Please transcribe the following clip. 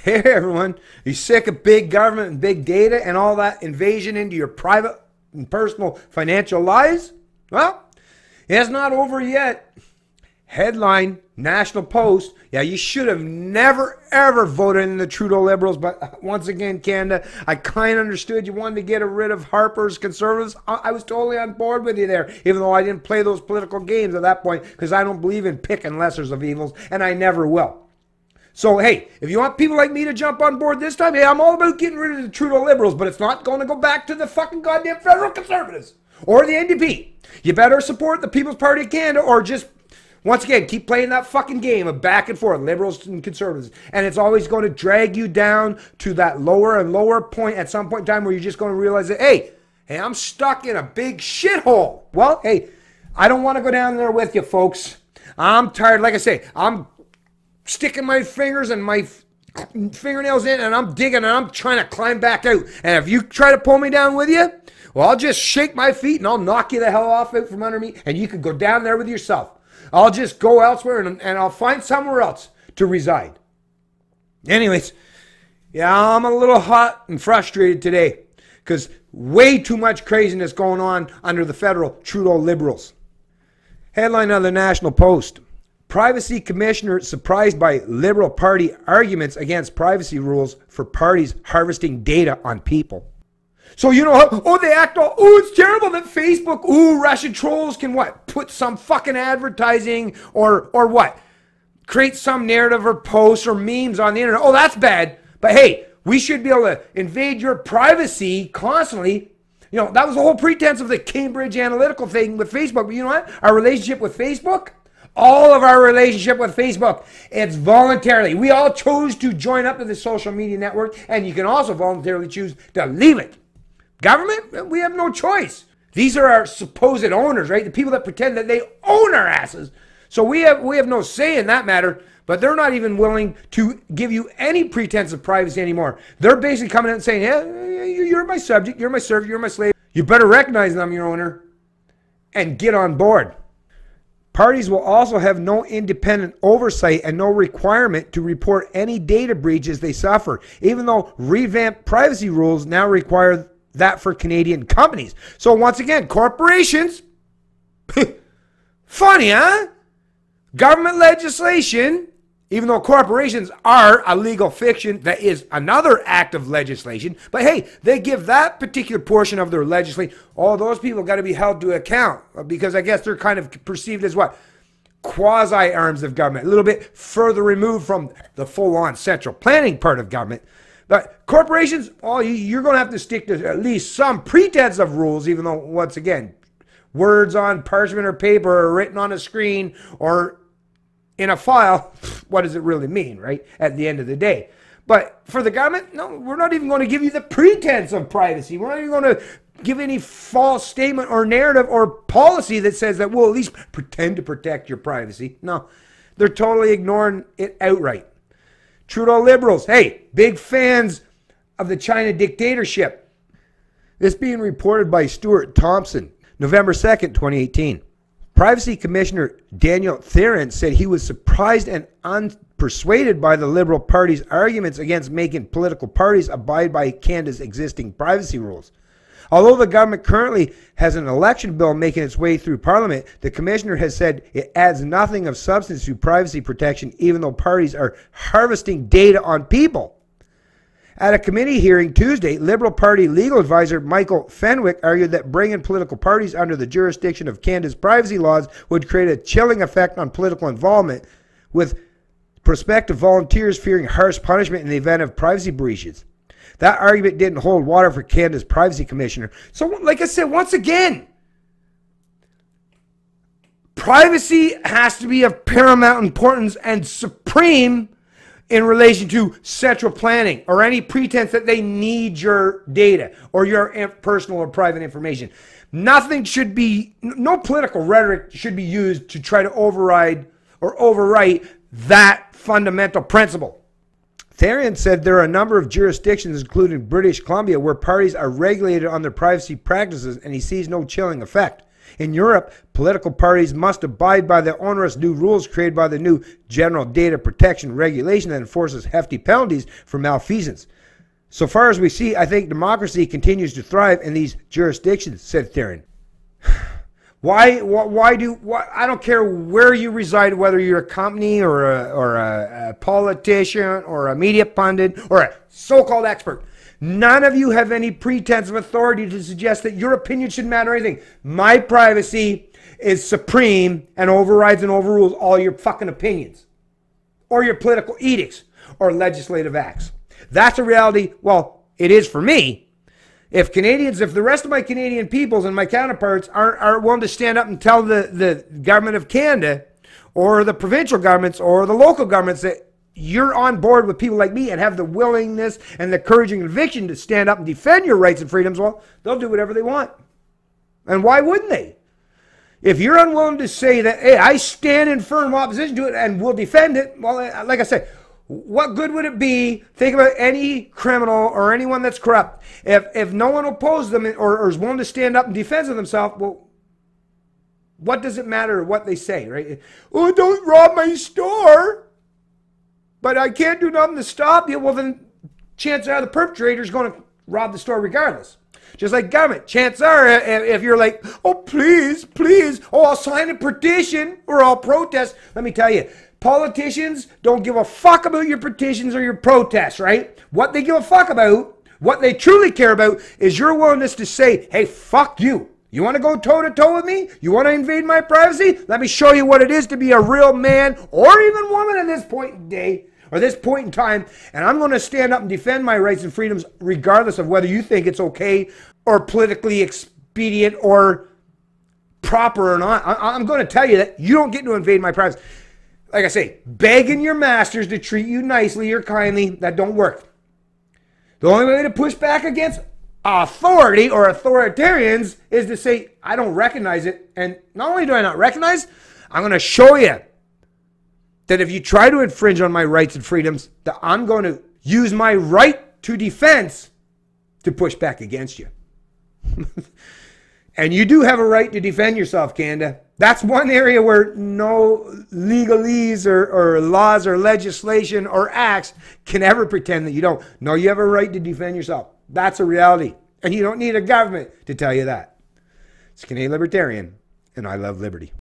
Hey everyone, you sick of big government and big data and all that invasion into your private and personal financial lives? Well, it's not over yet. Headline, National Post. Yeah, you should have never ever voted in the Trudeau Liberals, but once again, Canada, I kind of understood you wanted to get rid of Harper's Conservatives. I was totally on board with you there, even though I didn't play those political games at that point because I don't believe in picking lessers of evils, and I never will. So, hey, if you want people like me to jump on board this time, hey, I'm all about getting rid of the Trudeau Liberals, but it's not going to go back to the fucking goddamn federal Conservatives or the NDP. You better support the People's Party of Canada or just, once again, keep playing that fucking game of back and forth, Liberals and Conservatives. And it's always going to drag you down to that lower and lower point at some point in time where you're just going to realize that, hey, I'm stuck in a big shithole. Well, hey, I don't want to go down there with you, folks. I'm tired. Like I say, I'm sticking my fingers and my fingernails in and I'm digging and I'm trying to climb back out. And if you try to pull me down with you, well, I'll just shake my feet and I'll knock you the hell off out from under me and you can go down there with yourself. I'll just go elsewhere and I'll find somewhere else to reside. Anyways, yeah, I'm a little hot and frustrated today because way too much craziness going on under the federal Trudeau Liberals. Headline of the National Post. Privacy Commissioner surprised by Liberal Party arguments against privacy rules for parties harvesting data on people. So you know how, they act all, it's terrible that Facebook, Russian trolls can what? Put some fucking advertising or what? Create some narrative or posts or memes on the internet. Oh, that's bad. But hey, we should be able to invade your privacy constantly. You know, that was the whole pretense of the Cambridge Analytical thing with Facebook. But you know what? Our relationship with Facebook? All of our relationship with Facebook, it's voluntarily. We all chose to join up to the social media network, and you can also voluntarily choose to leave it. Government, we have no choice. These are our supposed owners, right? The people that pretend that they own our asses. So we have no say in that matter, but they're not even willing to give you any pretense of privacy anymore. They're basically coming out and saying, yeah, you're my subject, you're my servant, you're my slave. You better recognize them, your owner, and get on board. Parties will also have no independent oversight and no requirement to report any data breaches they suffer, even though revamped privacy rules now require that for Canadian companies. So once again, corporations, funny, huh? Government legislation, even though corporations are a legal fiction, that is another act of legislation. But hey, they give that particular portion of their legislation, all those people got to be held to account because I guess they're kind of perceived as what? Quasi-arms of government, a little bit further removed from the full-on central planning part of government. But corporations, well, you're going to have to stick to at least some pretense of rules, even though, once again, words on parchment or paper or written on a screen or in a file, what does it really mean, right? At the end of the day. But for the government, no, we're not even going to give you the pretense of privacy. We're not even going to give any false statement or narrative or policy that says that we'll at least pretend to protect your privacy. No, they're totally ignoring it outright. Trudeau Liberals, hey, big fans of the China dictatorship. This being reported by Stuart Thompson, November 2nd, 2018. Privacy Commissioner Daniel Theron said he was surprised and unpersuaded by the Liberal Party's arguments against making political parties abide by Canada's existing privacy rules. Although the government currently has an election bill making its way through Parliament, the Commissioner has said it adds nothing of substance to privacy protection, even though parties are harvesting data on people. At a committee hearing Tuesday, Liberal Party legal advisor Michael Fenwick argued that bringing political parties under the jurisdiction of Canada's privacy laws would create a chilling effect on political involvement, with prospective volunteers fearing harsh punishment in the event of privacy breaches. That argument didn't hold water for Canada's privacy commissioner. So, like I said, once again, privacy has to be of paramount importance and supreme in relation to central planning or any pretense that they need your data or your personal or private information. Nothing should be, no political rhetoric should be used to try to override or overwrite that fundamental principle. Therian said there are a number of jurisdictions, including British Columbia, where parties are regulated on their privacy practices, and he sees no chilling effect. In Europe, political parties must abide by the onerous new rules created by the new General Data Protection Regulation that enforces hefty penalties for malfeasance. So far as we see, I think democracy continues to thrive in these jurisdictions, said Theron. Why I don't care where you reside, whether you're a company or a politician or a media pundit or a so-called expert. None of you have any pretense of authority to suggest that your opinion should matter anything. My privacy is supreme and overrides and overrules all your fucking opinions or your political edicts or legislative acts. That's a reality. Well, it is for me. If the rest of my Canadian peoples and my counterparts aren't willing to stand up and tell the government of Canada or the provincial governments or the local governments that you're on board with people like me and have the willingness and the courage and conviction to stand up and defend your rights and freedoms, well, they'll do whatever they want. And why wouldn't they? If you're unwilling to say that, hey, I stand in firm opposition to it and will defend it, well, like I said, what good would it be? Think about any criminal or anyone that's corrupt. If no one opposes them or is willing to stand up in defense of themselves, well, what does it matter what they say, right? Oh, don't rob my store. But I can't do nothing to stop you. Well, then chances are the perpetrator is going to rob the store regardless. Just like government. Chances are if you're like, oh, please, please, oh, I'll sign a petition or I'll protest. Let me tell you, politicians don't give a fuck about your petitions or your protests, right? What they give a fuck about, what they truly care about is your willingness to say, hey, fuck you. You want to go toe-to-toe with me? You want to invade my privacy? Let me show you what it is to be a real man or even woman at this point in day. Or this point in time, and I'm going to stand up and defend my rights and freedoms regardless of whether you think it's okay or politically expedient or proper or not. I'm going to tell you that you don't get to invade my privacy. Like I say, begging your masters to treat you nicely or kindly, that don't work. The only way to push back against authority or authoritarians is to say, I don't recognize it. And not only do I not recognize, I'm going to show you that if you try to infringe on my rights and freedoms, that I'm going to use my right to defense to push back against you. And you do have a right to defend yourself, Canada. That's one area where no legalese or laws or legislation or acts can ever pretend that you don't. No, you have a right to defend yourself. That's a reality. And you don't need a government to tell you that. It's Canadian Libertarian, and I love liberty.